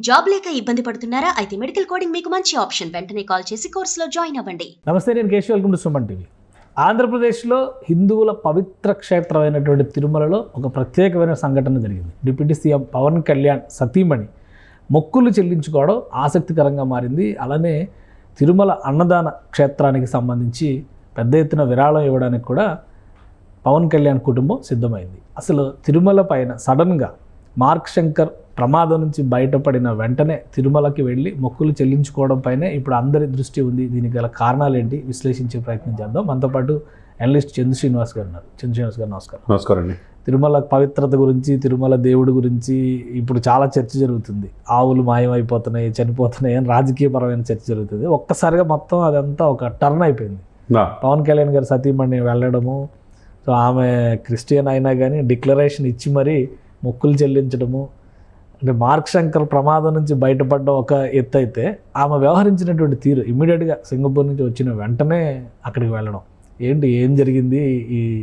Job లేక ఇబ్బంది పడుతున్నారా? అయితే మెడికల్ కోడింగ్ మీకు మంచి ఆప్షన్. వెంటనే కాల్ చేసి కోర్సులో జాయిన్ అవ్వండి. నమస్తే, నేను Keshav. Welcome to Suman TV. ఆంధ్రప్రదేశ్లో హిందువుల పవిత్ర క్షేత్రమైనటువంటి తిరుమలలో ఒక ప్రత్యేకమైన సంఘటన జరిగింది. డిప్యూటీ సీఎం పవన్ కళ్యాణ్ సతీమణి మొక్కులు చెల్లించుకోవడం ఆసక్తికరంగా మారింది. అలానే తిరుమల అన్నదాన క్షేత్రానికి సంబంధించి పెద్ద ఎత్తున విరాళం ఇవ్వడానికి కూడా పవన్ కళ్యాణ్ కుటుంబం సిద్ధమైంది. అసలు తిరుమల పైన సడన్గా మార్క్ శంకర్ ప్రమాదం నుంచి బయటపడిన వెంటనే తిరుమలకి వెళ్ళి మొక్కులు చెల్లించుకోవడం పైనే ఇప్పుడు అందరి దృష్టి ఉంది. దీనికి గల కారణాలు ఏంటి విశ్లేషించే ప్రయత్నం చేద్దాం. మనతో పాటు అనలిస్ట్ చంద్ర శ్రీనివాస్ గారు ఉన్నారు. చంద్ర శ్రీనివాస్ గారు నమస్కారం. నమస్కారం అండి. తిరుమల పవిత్రత గురించి, తిరుమల దేవుడి గురించి ఇప్పుడు చాలా చర్చ జరుగుతుంది. ఆవులు మాయమైపోతున్నాయి, చనిపోతున్నాయి అని రాజకీయపరమైన చర్చ జరుగుతుంది. ఒక్కసారిగా మొత్తం అదంతా ఒక టర్న్ అయిపోయింది. పవన్ కళ్యాణ్ గారు సతీమణి వెళ్ళడము, సో ఆమె క్రిస్టియన్ అయినా కానీ డిక్లరేషన్ ఇచ్చి మరీ మొక్కులు చెల్లించడము, అంటే మార్క్ శంకర్ ప్రమాదం నుంచి బయటపడ్డ ఒక ఎత్తు అయితే, ఆమె వ్యవహరించినటువంటి తీరు ఇమ్మీడియట్గా సింగపూర్ నుంచి వచ్చిన వెంటనే అక్కడికి వెళ్ళడం, ఏం జరిగింది?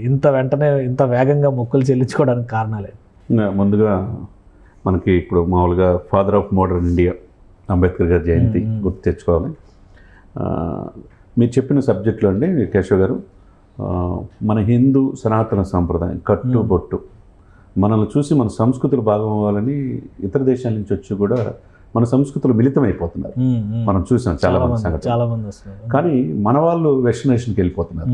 ఇంత వెంటనే ఇంత వేగంగా మొక్కులు చెల్లించుకోవడానికి కారణాలే? ముందుగా మనకి ఇప్పుడు మామూలుగా father of modern India Ambedkar గారి జయంతి గుర్తు తెచ్చుకోవాలి. మీరు చెప్పిన సబ్జెక్టులో అండి కేశవ్ గారు, మన హిందూ సనాతన సాంప్రదాయం కట్టుబొట్టు మనల్ని చూసి మన సంస్కృతులు భాగం అవ్వాలని ఇతర దేశాల నుంచి వచ్చి కూడా మన సంస్కృతులు మిళితమైపోతున్నారు. మనం చూసాం చాలా మంది. కానీ మన వాళ్ళు వెస్టర్నేషన్కి వెళ్ళిపోతున్నారు.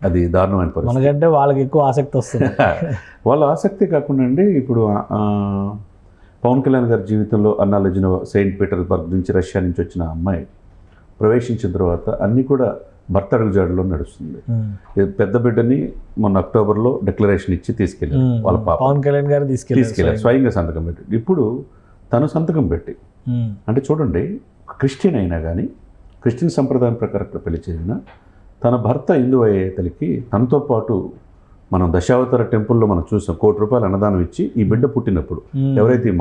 అది దారుణమైన పరిస్థితి. మనకంటే వాళ్ళకి ఎక్కువ ఆసక్తి వస్తుంది. వాళ్ళ ఆసక్తి కాకుండా అండి, ఇప్పుడు పవన్ కళ్యాణ్ గారి జీవితంలో అన్నా లెజినోవా సెయింట్ పీటర్స్బర్గ్ నుంచి, రష్యా నుంచి వచ్చిన అమ్మాయి ప్రవేశించిన తర్వాత అన్నీ కూడా భర్త అడుగుజాడలో నడుస్తుంది. పెద్ద బిడ్డని మొన్న అక్టోబర్లో డిక్లరేషన్ ఇచ్చి తీసుకెళ్ళారు వాళ్ళ పాప. పవన్ కళ్యాణ్ గారు తీసుకెళ్ళారు, స్వయంగా సంతకం పెట్టి. ఇప్పుడు తను సంతకం పెట్టి, అంటే చూడండి, క్రిస్టియన్ అయినా కానీ క్రిస్టియన్ సంప్రదాయం ప్రకారం పెళ్లి చేసిన తన భర్త హిందూ అయ్యేతలకి తనతో పాటు మనం దశావతార టెంపుల్లో మనం చూసాం, ₹1,00,00,000 అన్నదానం ఇచ్చి ఈ బిడ్డ పుట్టినప్పుడు ఎవరైతే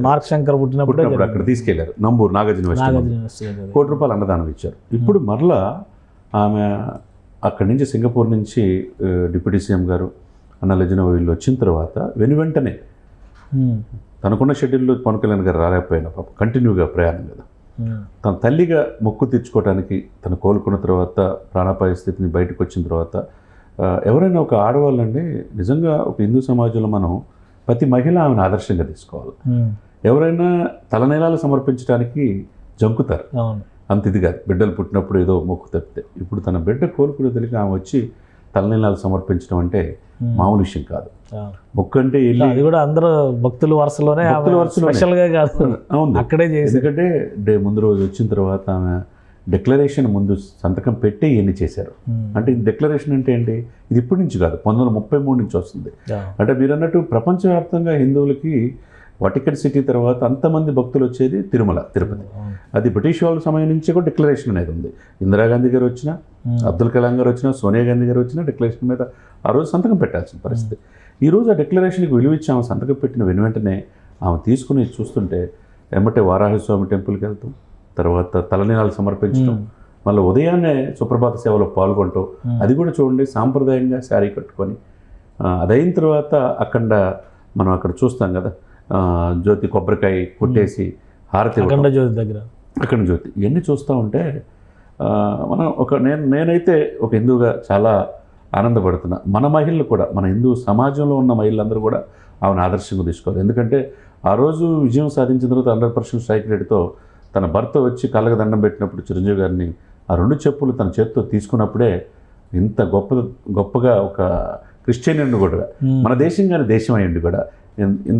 మార్క్ శంకర్ పుట్టినప్పుడు అక్కడ తీసుకెళ్లారు, నంబూరు నాగార్జున ₹1,00,00,000 అన్నదానం ఇచ్చారు. ఇప్పుడు మరలా ఆమె అక్కడి నుంచి సింగపూర్ నుంచి డిప్యూటీ సీఎం గారు అన్నా లెజినోవా వీళ్ళు వచ్చిన తర్వాత వెంటనే తనకున్న షెడ్యూల్లో పవన్ కళ్యాణ్ గారు రాలేకపోయినా పాప కంటిన్యూగా ప్రయాణం కదా, తన తల్లిగా మొక్కు తెచ్చుకోవడానికి తను కోలుకున్న తర్వాత ప్రాణాపాయ స్థితిని బయటకు వచ్చిన తర్వాత, ఎవరైనా ఒక ఆడవాళ్ళండి నిజంగా ఒక హిందూ సమాజంలో మనం ప్రతి మహిళ ఆమెను ఆదర్శంగా తీసుకోవాలి. ఎవరైనా తలనీలాలు సమర్పించడానికి జంకుతారు, అంత ఇది కాదు. బిడ్డలు పుట్టినప్పుడు ఏదో మొక్కు తప్పితే, ఇప్పుడు తన బిడ్డ కోలుకునే తెలియక ఆమె వచ్చి తలనీలాలు సమర్పించడం అంటే మామూలు విషయం కాదు. మొక్కు అంటే అది కూడా అందరూ భక్తుల వరుసలోనే స్పెషల్గా కాదు, అవును అక్కడే చేసి. ఎందుకంటే ముందు రోజు వచ్చిన తర్వాత ఆమె డిక్లరేషన్ ముందు సంతకం పెట్టి ఇవన్నీ చేశారు. అంటే ఈ డిక్లరేషన్ అంటే ఏంటి? ఇది ఇప్పటి నుంచి కాదు, 1933 నుంచి వస్తుంది. అంటే మీరు అన్నట్టు ప్రపంచవ్యాప్తంగా హిందువులకి వాటికన్ సిటీ తర్వాత అంతమంది భక్తులు వచ్చేది తిరుపతి. అది బ్రిటిష్ వాళ్ళ సమయం నుంచి కూడా డిక్లరేషన్ అనేది ఉంది. ఇందిరాగాంధీ గారు వచ్చినా, అబ్దుల్ కలాం గారు వచ్చినా, సోనియా గాంధీ గారు వచ్చినా డిక్లరేషన్ మీద ఆ రోజు సంతకం పెట్టాల్సిన పరిస్థితి. ఈరోజు ఆ డిక్లరేషన్కి విలువ ఇచ్చి ఆమె సంతకం పెట్టిన వెంటనే ఆమె తీసుకుని చూస్తుంటే ఎమ్మటే వారాహస్వామి టెంపుల్కి వెళ్తాం, తర్వాత తలనీలాలు సమర్పించడం, మళ్ళీ ఉదయాన్నే సుప్రభాత సేవలో పాల్గొనటం, అది కూడా చూడండి సాంప్రదాయంగా శారీ కట్టుకొని. అదైన తర్వాత మనం అక్కడ చూస్తాం కదా, జ్యోతి కొబ్బరికాయ కొట్టేసి హారతి అఖండ జ్యోతి ఇవన్నీ చూస్తూ ఉంటే మనం నేనైతే ఒక హిందువుగా చాలా ఆనందపడుతున్నా. మన మహిళలు కూడా, మన హిందూ సమాజంలో ఉన్న మహిళలందరూ కూడా ఆమెను ఆదర్శంగా తీసుకోవాలి. ఎందుకంటే ఆ రోజు విజయం సాధించిన తర్వాత 100% స్ట్రైక్ రేటుతో తన భర్త వచ్చి కళ్ళకు దండం పెట్టినప్పుడు చిరంజీవి గారిని ఆ 2 చెప్పులు తన చేతితో తీసుకున్నప్పుడే ఇంత గొప్పగా ఒక క్రిస్టియన్ కూడా, మన దేశం కానీ దేశం అయ్యండి కూడా,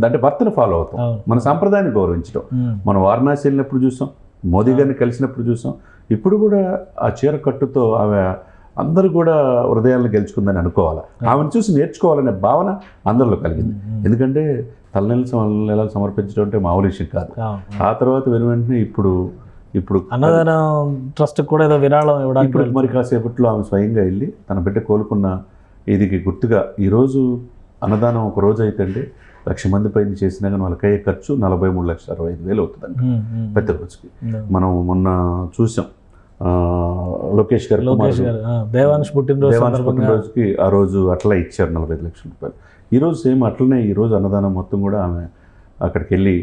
అంటే భర్తను ఫాలో అవుతాం, మన సాంప్రదాయాన్ని గౌరవించడం. మనం వారణాసి వెళ్ళినప్పుడు చూసాం, మోదీ గారిని కలిసినప్పుడు చూసాం. ఇప్పుడు కూడా ఆ చీర కట్టుతో ఆమె అందరూ కూడా హృదయాలను గెలుచుకుందని అనుకోవాలి. ఆమెను చూసి నేర్చుకోవాలనే భావన అందరిలో కలిగింది. ఎందుకంటే తలనీలాలు సమర్పించడం అంటే మామూలు విషయం కాదు. ఆ తర్వాత వెంటనే ఇప్పుడు అన్నదానం ట్రస్ట్ కూడా ఏదో విరాళం ఇవ్వడానికి, ఇప్పుడు మరి కాసేపట్లో ఆమె స్వయంగా వెళ్ళి తన బిడ్డ కోలుకున్న ఇదికి గుర్తుగా ఈరోజు అన్నదానం ఒక రోజు అయితే అండి 1,00,000 మంది పైన చేసినా కానీ వాళ్ళకి అయ్యే ఖర్చు 43,65,000 అవుతుందండి ప్రతి రోజుకి. మనం మొన్న చూసాం లోకేష్ గారు దేవాంశ్ పుట్టినరోజుకి ఆ రోజు అట్లా ఇచ్చారు 45 లక్షల రూపాయలు. ఈరోజు సేమ్ అట్లనే ఈరోజు అన్నదానం మొత్తం కూడా ఆమె అక్కడికి వెళ్ళి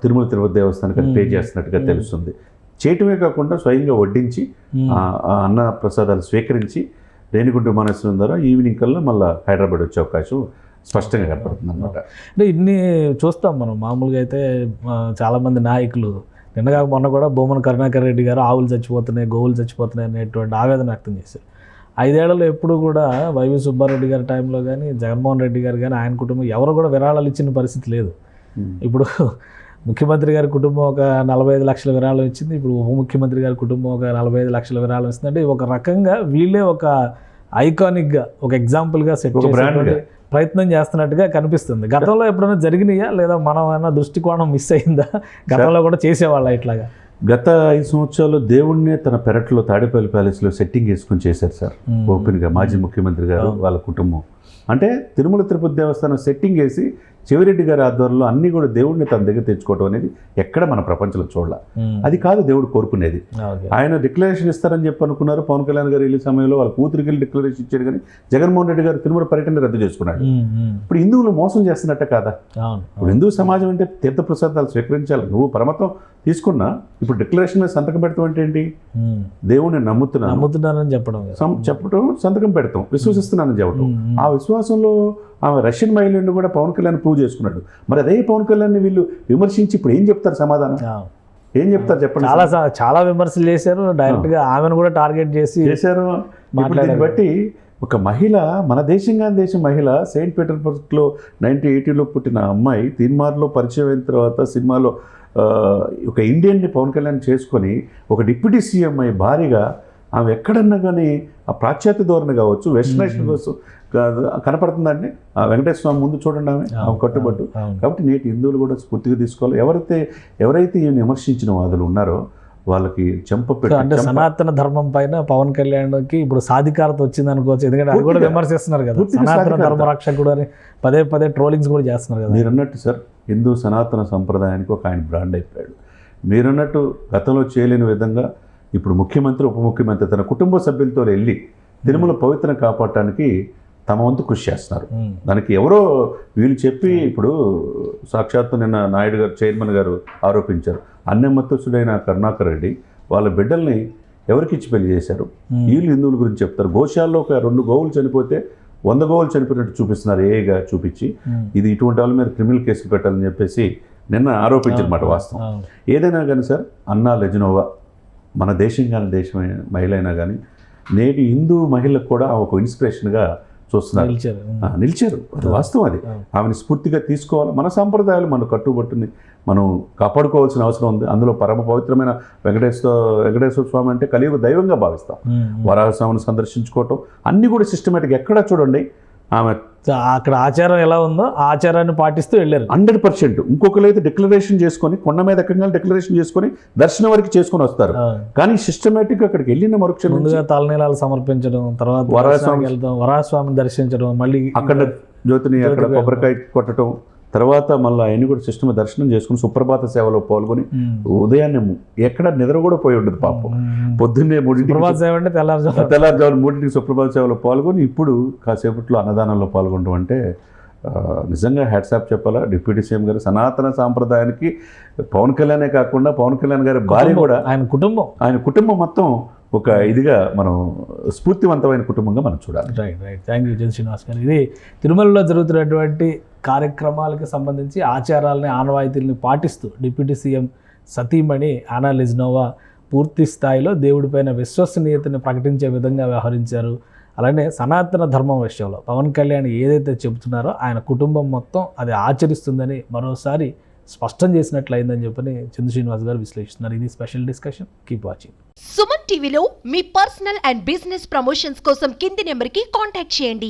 తిరుమల తిరుపతి దేవస్థానానికి పే చేస్తున్నట్టుగా తెలుస్తుంది. చేయటమే కాకుండా స్వయంగా వడ్డించి ఆ అన్న ప్రసాదాలు స్వీకరించి రేణిగుంట విమానాశ్రయం ద్వారా ఈవినింగ్ కల్లా మళ్ళీ హైదరాబాద్ వచ్చే అవకాశం స్పష్టంగా కనపడుతుంది అనమాట. అంటే ఇన్ని చూస్తాం మనం మామూలుగా అయితే చాలామంది నాయకులు నిన్నగా మొన్న కూడా బొమ్మన కరుణాకర్ రెడ్డి గారు ఆవులు చచ్చిపోతున్నాయి, గోవులు చచ్చిపోతున్నాయి అనేటువంటి ఆవేదన వ్యక్తం చేశారు. 5 ఏళ్లలో ఎప్పుడు కూడా వైవి సుబ్బారెడ్డి గారి టైంలో కానీ జగన్మోహన్ రెడ్డి గారు కానీ ఆయన కుటుంబం ఎవరు కూడా విరాళాలు ఇచ్చిన పరిస్థితి లేదు. ఇప్పుడు ముఖ్యమంత్రి గారి కుటుంబం ఒక 45 లక్షల విరాళం ఇచ్చింది, ఇప్పుడు ఉప ముఖ్యమంత్రి గారి కుటుంబం ఒక 45 లక్షల విరాళం ఇస్తుంది. అంటే ఒక రకంగా వీళ్ళే ఒక ఐకానిక్గా ఒక ఎగ్జాంపుల్గా సెట్ చేసే ప్రయత్నం చేస్తున్నట్టుగా కనిపిస్తుంది. గతంలో ఎప్పుడైనా జరిగినాయా లేదా మనం ఏమైనా దృష్టికోణం మిస్ అయిందా? గతంలో కూడా చేసేవాళ్ళ ఇట్లాగా? గత 5 సంవత్సరాలు దేవుణ్ణే తన పెరట్లో తాడేపల్లి ప్యాలెస్లో సెట్టింగ్ వేసుకొని చేశారు సార్ ఓపెన్గా మాజీ ముఖ్యమంత్రి గారు వాళ్ళ కుటుంబం. అంటే తిరుమల తిరుపతి దేవస్థానం సెట్టింగ్ వేసి చెవిరెడ్డి గారి ఆధ్వర్యంలో అన్నీ కూడా దేవుడిని తన దగ్గర తెచ్చుకోవడం అనేది ఎక్కడ మన ప్రపంచంలో చూడాల. అది కాదు దేవుడు కోరుకునేది. ఆయన డిక్లరేషన్ ఇస్తారని చెప్పి అనుకున్నారు. పవన్ కళ్యాణ్ గారు వెళ్ళే సమయంలో వాళ్ళ కూతురికి వెళ్ళి డిక్లరేషన్ ఇచ్చారు, కానీ జగన్మోహన్ రెడ్డి గారు తిరుమల పర్యటన రద్దు చేసుకున్నాడు. ఇప్పుడు హిందువులు మోసం చేస్తున్నట్ట కాదా? ఇప్పుడు హిందూ సమాజం అంటే తీర్థప్రసాదాలు స్వీకరించాలి. నువ్వు పరమతం తీసుకున్నా ఇప్పుడు డిక్లరేషన్ మీద సంతకం పెడతాం అంటే ఏంటి? దేవుడిని నమ్ముతున్నానని చెప్పడం, సంతకం పెడతాం, విశ్వసిస్తున్నానని చెప్పడం. ఆ విశ్వాసంలో ఆమె రష్యన్ మహిళను కూడా పవన్ కళ్యాణ్ ప్రూవ్ చేసుకున్నాడు. మరి అదే పవన్ కళ్యాణ్ వీళ్ళు విమర్శించి ఇప్పుడు ఏం చెప్తారు? సమాధానం ఏం చెప్తారు చెప్పండి? చాలా విమర్శలు చేశారు, డైరెక్ట్గా ఆమెను కూడా టార్గెట్ చేశారు. దీన్ని బట్టి ఒక మహిళ, మన దేశం మహిళ, సెయింట్ పీటర్స్బర్గ్లో 1980లో పుట్టిన అమ్మాయి తీన్మార్లో పరిచయం అయిన తర్వాత సినిమాలో ఒక ఇండియన్ని పవన్ కళ్యాణ్ చేసుకొని ఒక డిప్యూటీ సీఎం అయ్యి భారీగా ఆమె ఎక్కడన్నా కానీ ఆ పాశ్చాత్య ధోరణి కావచ్చు, వెస్టర్నైజేషన్ కావచ్చు కనపడుతుందండి. ఆ వెంకటేశ్వర స్వామి ముందు చూడండి ఆమె కట్టుబట్టు. కాబట్టి నేటి హిందువులు కూడా స్ఫూర్తిగా తీసుకోవాలి. ఎవరైతే ఈయన విమర్శించిన వాదులు ఉన్నారో వాళ్ళకి అంటే సనాతన ధర్మం పైన పవన్ కళ్యాణ్కి ఇప్పుడు సాధికారత వచ్చింది అనుకోవచ్చు. ఎందుకంటే అది కూడా విమర్శిస్తున్నారు కదా, సనాతన ధర్మ రక్షకుడు అని పదే ట్రోలింగ్స్ కూడా చేస్తున్నారు కదా. మీరు అన్నట్టు సార్, హిందూ సనాతన సంప్రదాయానికి ఒక ఆయన బ్రాండ్ అయిపోయాడు. మీరన్నట్టు గతంలో చేయలేని విధంగా ఇప్పుడు ముఖ్యమంత్రి, ఉప ముఖ్యమంత్రి తన కుటుంబ సభ్యులతో వెళ్ళి తిరుమల పవిత్రను కాపాడటానికి తమ వంతు కృషి చేస్తున్నారు. దానికి ఎవరో వీళ్ళు చెప్పి ఇప్పుడు సాక్షాత్తు నిన్న నాయుడు గారు, చైర్మన్ గారు ఆరోపించారు, అన్యమతస్థుడైన కరుణాకర్ రెడ్డి వాళ్ళ బిడ్డల్ని ఎవరికి ఇచ్చి పెళ్లి చేశారు. వీళ్ళు హిందువుల గురించి చెప్తారు. గోశాలలో ఒక 2 గోవులు చనిపోతే 100 గోవులు చనిపోయినట్టు చూపిస్తున్నారు ఏగా చూపించి. ఇది ఇటువంటి వాళ్ళ మీద క్రిమినల్ కేసులు పెట్టాలని చెప్పేసి నిన్న ఆరోపించారన్నమాట. వాస్తవం ఏదైనా కానీ సార్, అన్నా లెజినోవా మన దేశం కానీ మహిళ అయినా కానీ నేటి హిందూ మహిళలకు కూడా ఒక ఇన్స్పిరేషన్గా చూస్తున్నారు, నిలిచారు. అది వాస్తవం. అది ఆమెను స్ఫూర్తిగా తీసుకోవాలి. మన సాంప్రదాయాలు, మన కట్టుబట్టుని మనం కాపాడుకోవాల్సిన అవసరం ఉంది. అందులో పరమ పవిత్రమైన వెంకటేశ్వర స్వామి అంటే కలియుగ దైవంగా భావిస్తాం. వరాహస్వామిని సందర్శించుకోవటం అన్నీ కూడా సిస్టమేటిక్. ఎక్కడా చూడండి ఆమె అక్కడ ఆచారం ఎలా ఉందో ఆ ఆచారాన్ని పాటిస్తూ వెళ్ళారు 100%. ఇంకొకరైతే డిక్లరేషన్ చేసుకొని కొండ మీద ఎక్కడ డిక్లరేషన్ చేసుకొని దర్శనం వరకు చేసుకొని వస్తారు. కానీ సిస్టమేటిక్ అక్కడికి వెళ్ళిన మరుక్షణం ముందుగా తలనీలాలు సమర్పించడం, తర్వాత వరాహస్వామిని దర్శించడం, మళ్ళీ అక్కడ జ్యోతిని అక్కడ కొబ్బరికాయ కొట్టడం, తర్వాత మళ్ళీ ఆయన కూడా సిస్టమ్ దర్శనం చేసుకుని సుప్రభాత సేవలో పాల్గొని ఉదయాన్నే ఎక్కడ నిద్ర కూడా పోయి ఉండదు పాపం. పొద్దున్నే 3ంటికి తెల్లారుజామున 3ంటికి సుప్రభాత సేవలో పాల్గొని ఇప్పుడు కాసేపట్లో అన్నదానంలో పాల్గొనడం అంటే నిజంగా హ్యాట్సాప్ చెప్పాలా డిప్యూటీ సీఎం గారు. సనాతన సాంప్రదాయానికి పవన్ కళ్యాణే కాకుండా పవన్ కళ్యాణ్ గారి భార్య కూడా, ఆయన కుటుంబం మొత్తం ఒక ఇదిగా మనం స్ఫూర్తివంతమైన కుటుంబంగా మనం చూడాలి. రైట్. థ్యాంక్ యూ శ్రీనివాస్ గారు. ఇది తిరుమలలో జరుగుతున్నటువంటి కార్యక్రమాలకు సంబంధించి ఆచారాలని, ఆనవాయితీలని పాటిస్తూ డిప్యూటీ సీఎం సతీమణి ఆనా లెజినోవా పూర్తి స్థాయిలో దేవుడిపైన విశ్వసనీయతని ప్రకటించే విధంగా వ్యవహరించారు. అలానే సనాతన ధర్మం విషయంలో పవన్ కళ్యాణ్ ఏదైతే చెబుతున్నారో ఆయన కుటుంబం మొత్తం అది ఆచరిస్తుందని మరోసారి స్పష్టం చేసినట్లయిందని చెప్పని చందు శ్రీనివాస్ గారు విశ్లేషిస్తున్నారు. ఇది special discussion. Keep watching. Suman టీవీలో మీ పర్సనల్ అండ్ బిజినెస్ ప్రమోషన్స్ కోసం కింది నెంబర్కి కాంటాక్ట్ చేయండి.